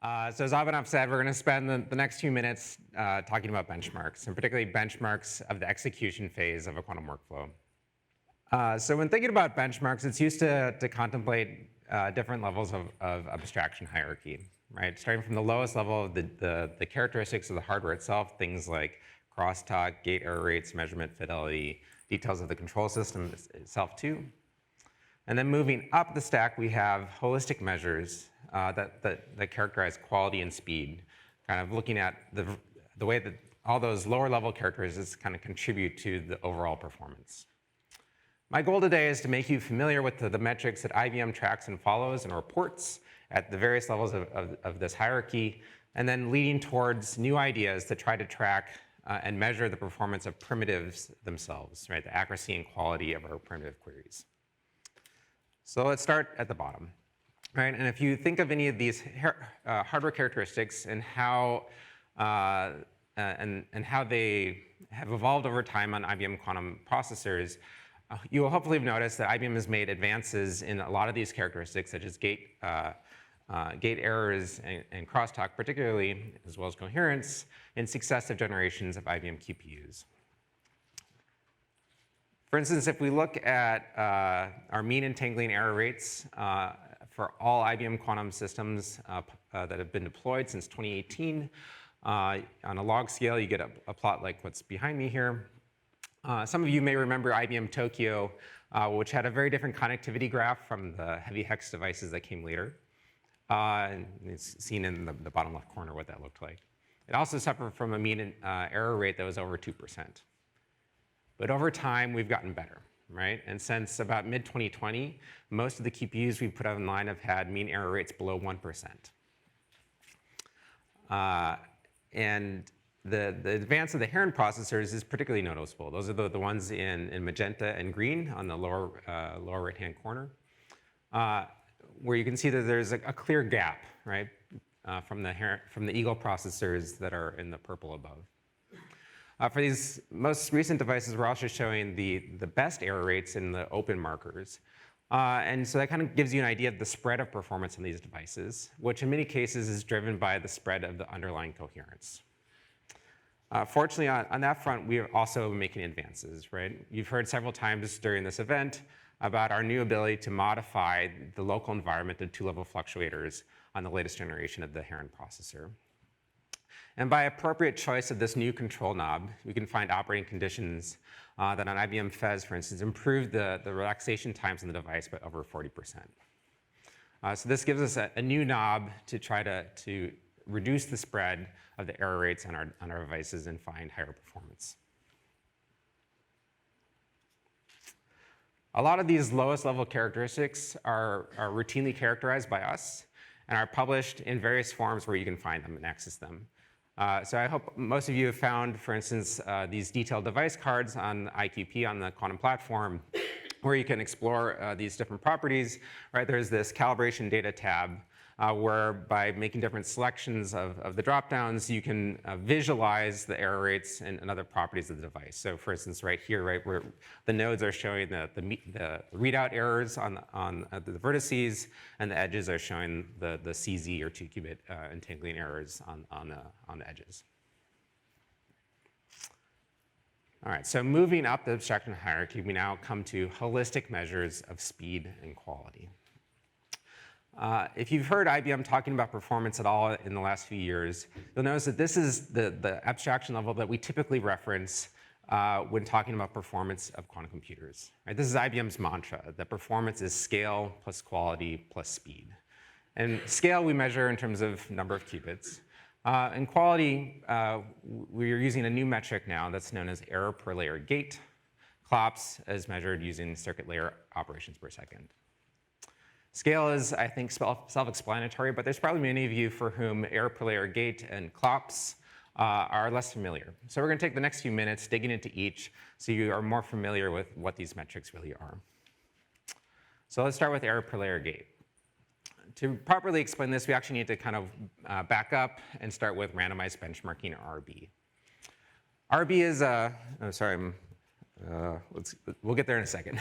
So as Abhinav said, we're going to spend the next few minutes talking about benchmarks, and particularly benchmarks of the execution phase of a quantum workflow. So when thinking about benchmarks, it's used to contemplate different levels of abstraction hierarchy, right? Starting from the lowest level of the characteristics of the hardware itself, things like crosstalk, gate error rates, measurement fidelity, details of the control system itself too. And then moving up the stack, we have holistic measures that characterize quality and speed, kind of looking at the way that all those lower level characteristics kind of contribute to the overall performance. My goal today is to make you familiar with the metrics that IBM tracks and follows and reports at the various levels of this hierarchy, and then leading towards new ideas that try to track and measure the performance of primitives themselves, right? The accuracy and quality of our primitive queries. So let's start at the bottom, right? And if you think of any of these hardware characteristics and how how they have evolved over time on IBM quantum processors, you will hopefully have noticed that IBM has made advances in a lot of these characteristics, such as gate errors and crosstalk particularly, as well as coherence, in successive generations of IBM QPUs. For instance, if we look at our mean entangling error rates for all IBM quantum systems that have been deployed since 2018, on a log scale, you get a plot like what's behind me here. Some of you may remember IBM Tokyo, which had a very different connectivity graph from the heavy hex devices that came later. It's seen in the bottom left corner what that looked like. It also suffered from a mean error rate that was over 2%. But over time, we've gotten better, right? And since about mid-2020, most of the QPUs we've put online have had mean error rates below 1%. And the advance of the Heron processors is particularly noticeable. Those are the ones in magenta and green on the lower right-hand corner, where you can see that there's a clear gap, right, from the Eagle processors that are in the purple above. For these most recent devices, we're also showing the best error rates in the open markers. And so that kind of gives you an idea of the spread of performance on these devices, which in many cases is driven by the spread of the underlying coherence. Fortunately, on that front, we are also making advances, right? You've heard several times during this event about our new ability to modify the local environment of two-level fluctuators on the latest generation of the Heron processor. And by appropriate choice of this new control knob, we can find operating conditions that on IBM Fez, for instance, improve the relaxation times on the device by over 40%. So this gives us a new knob to try to reduce the spread of the error rates on our devices and find higher performance. A lot of these lowest level characteristics are routinely characterized by us and are published in various forms where you can find them and access them. So I hope most of you have found, for instance, these detailed device cards on IQP on the quantum platform, where you can explore these different properties. Right, there's this calibration data tab, where by making different selections of the dropdowns, you can visualize the error rates and other properties of the device. So for instance, right here, right, where the nodes are showing the readout errors on the vertices, and the edges are showing the CZ or 2-qubit entangling errors on the edges. All right, so moving up the abstraction hierarchy, we now come to holistic measures of speed and quality. If you've heard IBM talking about performance at all in the last few years, you'll notice that this is the abstraction level that we typically reference when talking about performance of quantum computers. Right? This is IBM's mantra, that performance is scale plus quality plus speed. And scale we measure in terms of number of qubits. And quality, we're using a new metric now that's known as error per layer gate. CLOPS is measured using circuit layer operations per second. Scale is, I think, self-explanatory, but there's probably many of you for whom error per layer gate and CLOPS are less familiar. So we're going to take the next few minutes digging into each so you are more familiar with what these metrics really are. So let's start with error per layer gate. To properly explain this, we actually need to kind of back up and start with randomized benchmarking, or RB. RB is a, oh, sorry, I'm We'll get there in a second.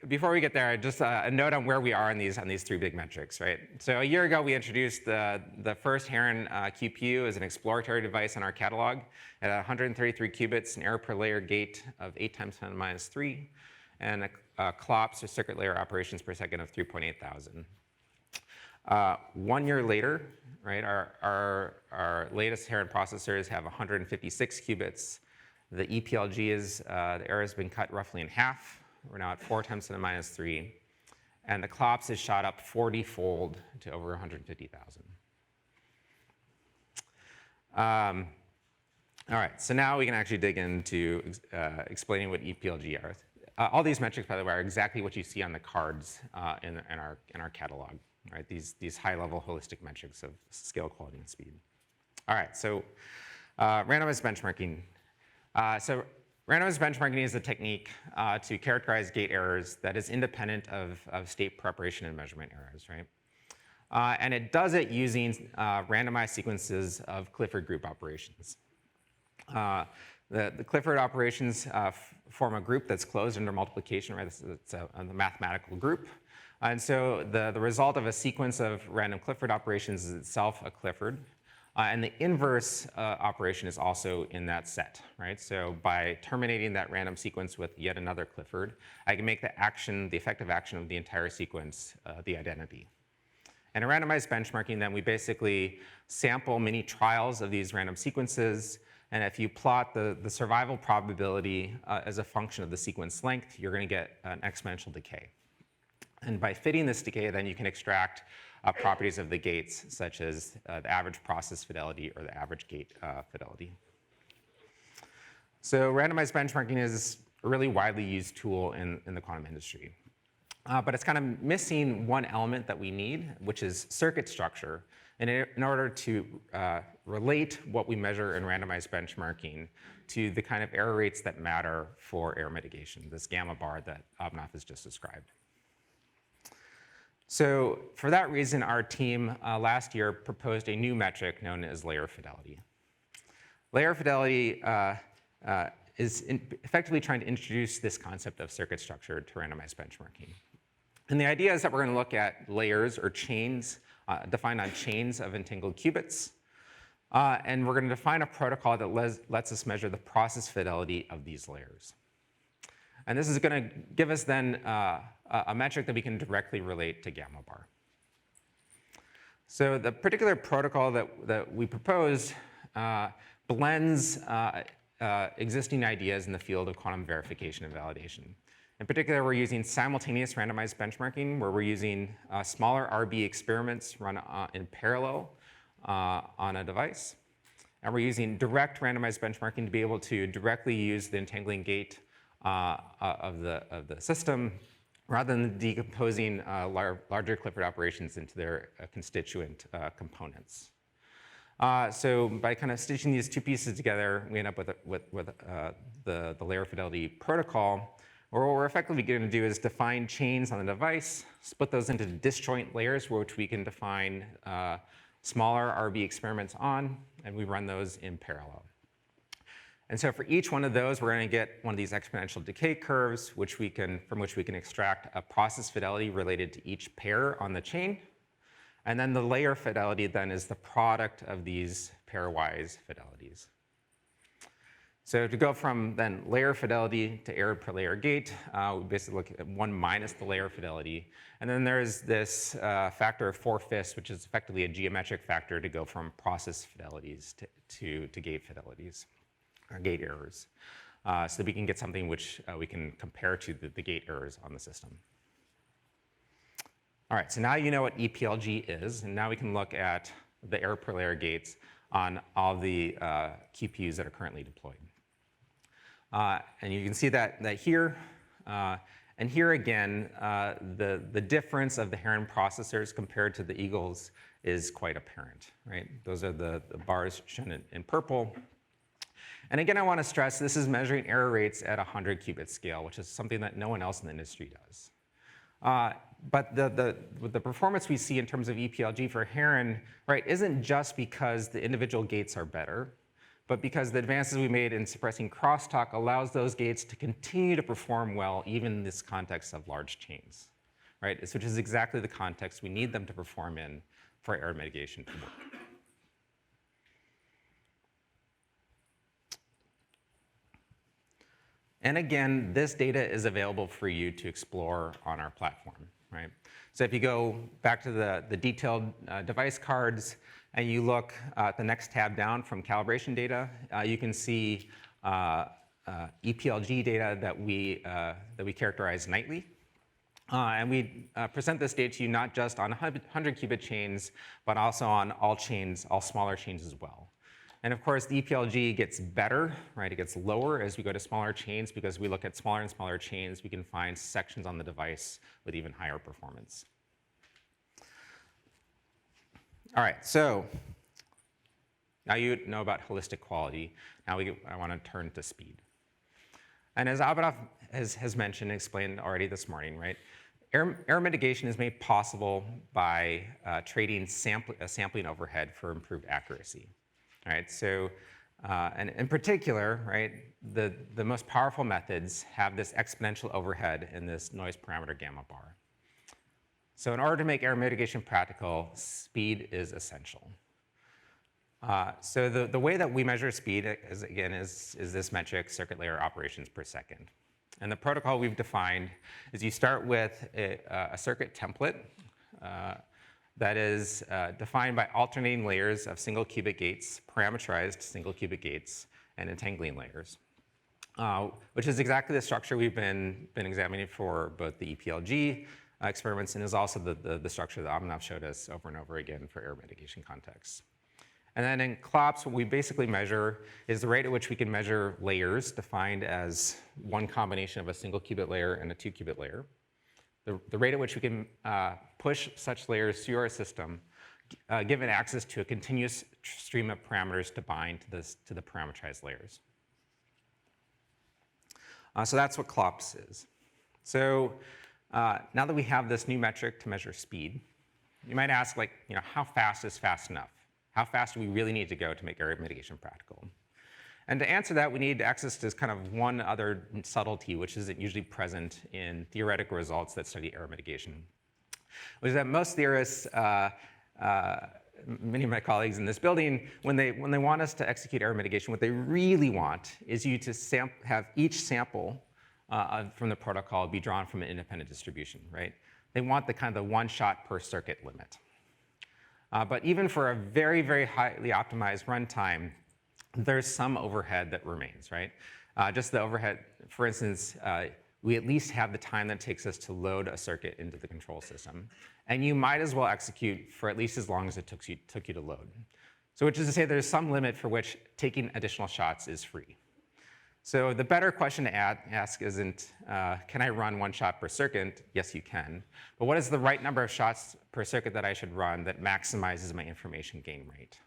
Before we get there, just a note on where we are on these three big metrics, right? So a year ago, we introduced the first Heron QPU as an exploratory device in our catalog at 133 qubits, an error per layer gate of 8 times 10 to the minus 3, and a CLOPS, or circuit layer operations per second, of 3.8 thousand. 1 year later, right, our latest Heron processors have 156 qubits. The EPLG the error has been cut roughly in half. We're now at 4 times to the minus 3. And the CLOPS has shot up 40-fold to over 150,000. All right, so now we can actually dig into explaining what EPLG are. All these metrics, by the way, are exactly what you see on the cards in our catalog. Right? These high-level holistic metrics of scale, quality, and speed. All right, so randomized benchmarking. So randomized benchmarking is a technique to characterize gate errors that is independent of state preparation and measurement errors, right? And it does it using randomized sequences of Clifford group operations. The Clifford operations form a group that's closed under multiplication, right? It's a mathematical group. And so the result of a sequence of random Clifford operations is itself a Clifford. And the inverse operation is also in that set, right? So by terminating that random sequence with yet another Clifford, I can make the effective action of the entire sequence the identity. And in randomized benchmarking, then we basically sample many trials of these random sequences. And if you plot the survival probability as a function of the sequence length, you're going to get an exponential decay. And by fitting this decay, then you can extract properties of the gates, such as the average process fidelity or the average gate fidelity. So randomized benchmarking is a really widely used tool in the quantum industry. But it's kind of missing one element that we need, which is circuit structure, in order to relate what we measure in randomized benchmarking to the kind of error rates that matter for error mitigation, this gamma bar that Abhinav has just described. So for that reason, our team last year proposed a new metric known as layer fidelity. Layer fidelity is effectively trying to introduce this concept of circuit structure to randomized benchmarking. And the idea is that we're going to look at layers or chains defined on chains of entangled qubits. And we're going to define a protocol that lets us measure the process fidelity of these layers. And this is going to give us then a metric that we can directly relate to gamma bar. So the particular protocol that we proposed blends existing ideas in the field of quantum verification and validation. In particular, we're using simultaneous randomized benchmarking, where we're using smaller RB experiments run in parallel on a device. And we're using direct randomized benchmarking to be able to directly use the entangling gate of the system, rather than decomposing larger Clifford operations into their constituent components. So by kind of stitching these two pieces together, we end up with the layer fidelity protocol, where what we're effectively going to do is define chains on the device, split those into disjoint layers, which we can define smaller RB experiments on, and we run those in parallel. And so for each one of those, we're going to get one of these exponential decay curves, from which we can extract a process fidelity related to each pair on the chain. And then the layer fidelity then is the product of these pairwise fidelities. So to go from then layer fidelity to error per layer gate, we basically look at 1 minus the layer fidelity. And then there's this factor of 4/5, which is effectively a geometric factor to go from process fidelities to gate fidelities, or gate errors, so that we can get something which we can compare to the gate errors on the system. All right, so now you know what EPLG is, and now we can look at the error per layer gates on all the QPUs that are currently deployed. And you can see that here. And here again, the difference of the Heron processors compared to the Eagles is quite apparent, right? Those are the bars shown in purple. And again, I want to stress this is measuring error rates at 100 qubit scale, which is something that no one else in the industry does. But the performance we see in terms of EPLG for Heron, right, isn't just because the individual gates are better, but because the advances we made in suppressing crosstalk allows those gates to continue to perform well even in this context of large chains, right? Which is exactly the context we need them to perform in for error mitigation to work. And again, this data is available for you to explore on our platform, right? So if you go back to the detailed device cards and you look at the next tab down from calibration data, you can see EPLG data that we characterize nightly. And we present this data to you not just on 100 qubit chains, but also on all chains, all smaller chains as well. And of course, the EPLG gets better, right? It gets lower as we go to smaller chains because we look at smaller and smaller chains, we can find sections on the device with even higher performance. All right, so now you know about holistic quality. Now I want to turn to speed. And as Abhinav has mentioned and explained already this morning, right? Error mitigation is made possible by trading a sampling overhead for improved accuracy. Right, so, and in particular, right, the most powerful methods have this exponential overhead in this noise parameter gamma bar. So in order to make error mitigation practical, speed is essential. So the way that we measure speed is, again, is this metric, circuit layer operations per second. And the protocol we've defined is you start with a circuit template that is defined by alternating layers of single qubit gates, parameterized single qubit gates, and entangling layers, which is exactly the structure we've been examining for both the EPLG experiments and is also the structure that Abhinav showed us over and over again for error mitigation contexts. And then in CLOPS, what we basically measure is the rate at which we can measure layers defined as one combination of a single qubit layer and a 2 qubit layer. The rate at which we can push such layers through our system, given access to a continuous stream of parameters to bind to the parameterized layers. So that's what CLOPS is. So now that we have this new metric to measure speed, you might ask, like, how fast is fast enough? How fast do we really need to go to make error mitigation practical? And to answer that, we need access to kind of one other subtlety, which isn't usually present in theoretical results that study error mitigation, which is that most theorists, many of my colleagues in this building, when they want us to execute error mitigation, what they really want is you to have each sample from the protocol be drawn from an independent distribution, right? They want the kind of the one shot per circuit limit. But even for a very, very highly optimized runtime, there's some overhead that remains, right? Just the overhead, for instance, we at least have the time that it takes us to load a circuit into the control system. And you might as well execute for at least as long as it took you to load. So which is to say there's some limit for which taking additional shots is free. So the better question to ask isn't, can I run one shot per circuit? Yes, you can. But what is the right number of shots per circuit that I should run that maximizes my information gain rate?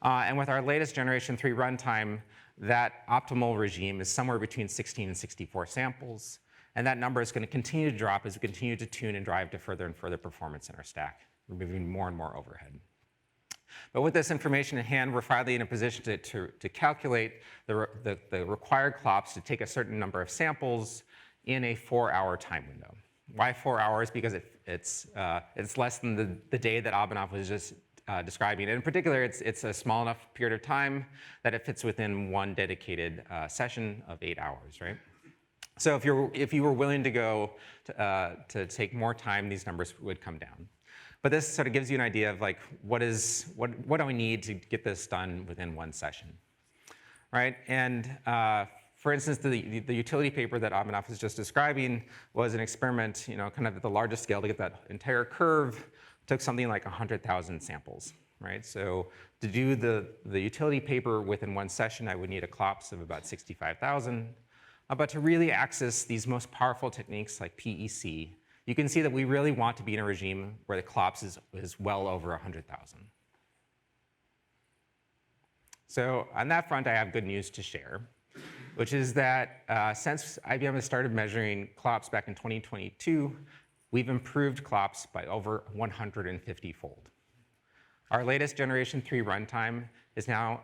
And with our latest generation 3 runtime, that optimal regime is somewhere between 16 and 64 samples. And that number is going to continue to drop as we continue to tune and drive to further and further performance in our stack, removing more and more overhead. But with this information in hand, we're finally in a position to calculate the required CLOPS to take a certain number of samples in a 4-hour time window. Why 4 hours? Because it's less than the day that Abhinav was just describing. And in particular, it's a small enough period of time that it fits within one dedicated session of 8 hours, right? So if you were willing to go to take more time, these numbers would come down. But this sort of gives you an idea of like what do I need to get this done within one session, right? And for instance, the utility paper that Abhinav was just describing was an experiment, kind of at the largest scale to get that entire curve. Took something like 100,000 samples, right? So to do the utility paper within one session, I would need a CLOPS of about 65,000. But to really access these most powerful techniques like PEC, you can see that we really want to be in a regime where the CLOPS is well over 100,000. So on that front, I have good news to share, which is that since IBM has started measuring CLOPS back in 2022, we've improved CLOPS by over 150-fold. Our latest generation 3 runtime is now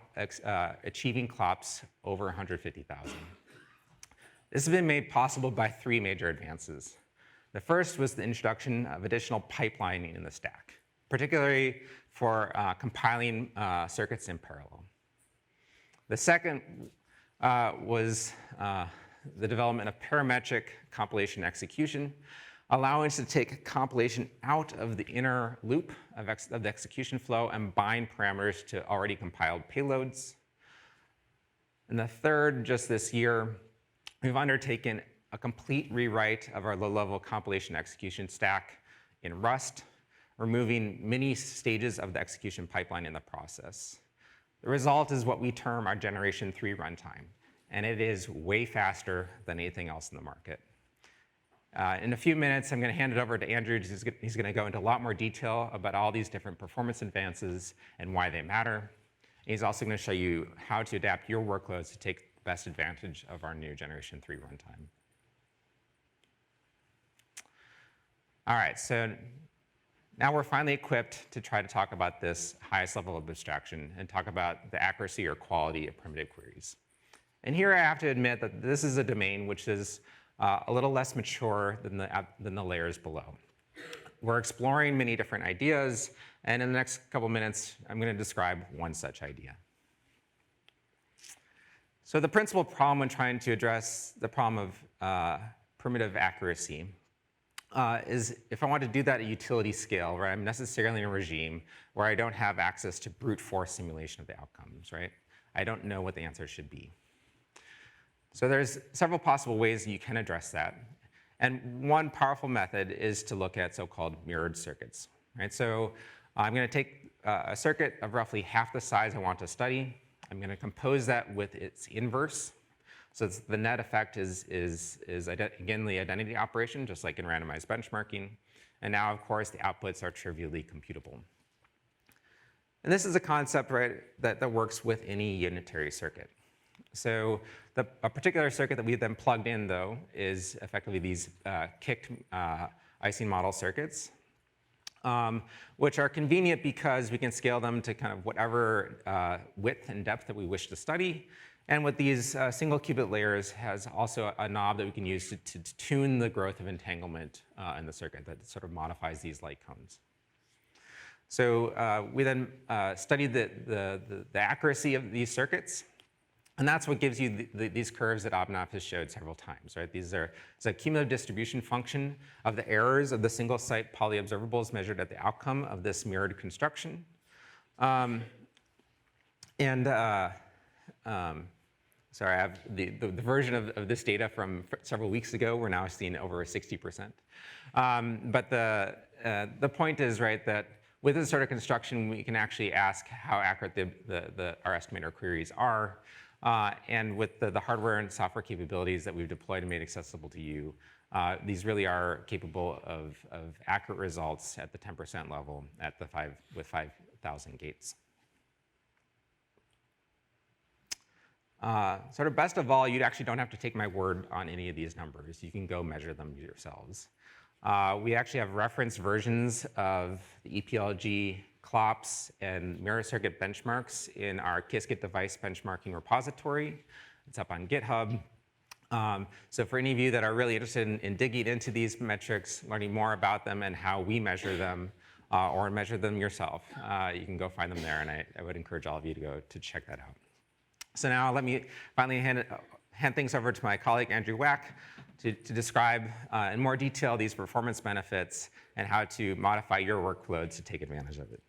achieving clops over 150,000. This has been made possible by 3 major advances. The first was the introduction of additional pipelining in the stack, particularly for compiling circuits in parallel. The second was the development of parametric compilation execution, allowing us to take compilation out of the inner loop of the execution flow and bind parameters to already compiled payloads. And the third, just this year, we've undertaken a complete rewrite of our low-level compilation execution stack in Rust, removing many stages of the execution pipeline in the process. The result is what we term our Generation 3 runtime, and it is way faster than anything else in the market. In a few minutes, I'm going to hand it over to Andrew. He's going to go into a lot more detail about all these different performance advances and why they matter. And he's also going to show you how to adapt your workloads to take best advantage of our new Generation 3 runtime. All right, so now we're finally equipped to try to talk about this highest level of abstraction and talk about the accuracy or quality of primitive queries. And here I have to admit that this is a domain which is a little less mature than the layers below. We're exploring many different ideas, and in the next couple minutes, I'm going to describe one such idea. So the principal problem when trying to address the problem of primitive accuracy is if I want to do that at utility scale, where I'm necessarily in a regime where I don't have access to brute force simulation of the outcomes, right? I don't know what the answer should be. So there's several possible ways you can address that. And one powerful method is to look at so-called mirrored circuits, right? So I'm going to take a circuit of roughly half the size I want to study. I'm going to compose that with its inverse. So the net effect is again, the identity operation, just like in randomized benchmarking. And now, of course, the outputs are trivially computable. And this is a concept, right, that works with any unitary circuit. So a particular circuit that we then plugged in, though, is effectively these kicked Ising model circuits, which are convenient because we can scale them to kind of whatever width and depth that we wish to study. And with these single qubit layers has also a knob that we can use to tune the growth of entanglement in the circuit that sort of modifies these light cones. So we then studied the accuracy of these circuits. And that's what gives you these curves that Abhinav has showed several times, right? It's a cumulative distribution function of the errors of the single site polyobservables measured at the outcome of this mirrored construction. Sorry, I have the version of this data from several weeks ago. We're now seeing over 60%. But the point is, right, that with this sort of construction, we can actually ask how accurate our estimator queries are. And with the hardware and software capabilities that we've deployed and made accessible to you, these really are capable of accurate results at the 10% level with 5,000 gates. Sort of best of all, you actually don't have to take my word on any of these numbers. You can go measure them yourselves. We actually have reference versions of the EPLG CLOPS and mirror circuit benchmarks in our Qiskit device benchmarking repository. It's up on GitHub. So for any of you that are really interested in digging into these metrics, learning more about them and how we measure them, or measure them yourself, you can go find them there, and I would encourage all of you to go to check that out. So now let me finally hand things over to my colleague, Andrew Wack, to describe in more detail these performance benefits and how to modify your workload to take advantage of it.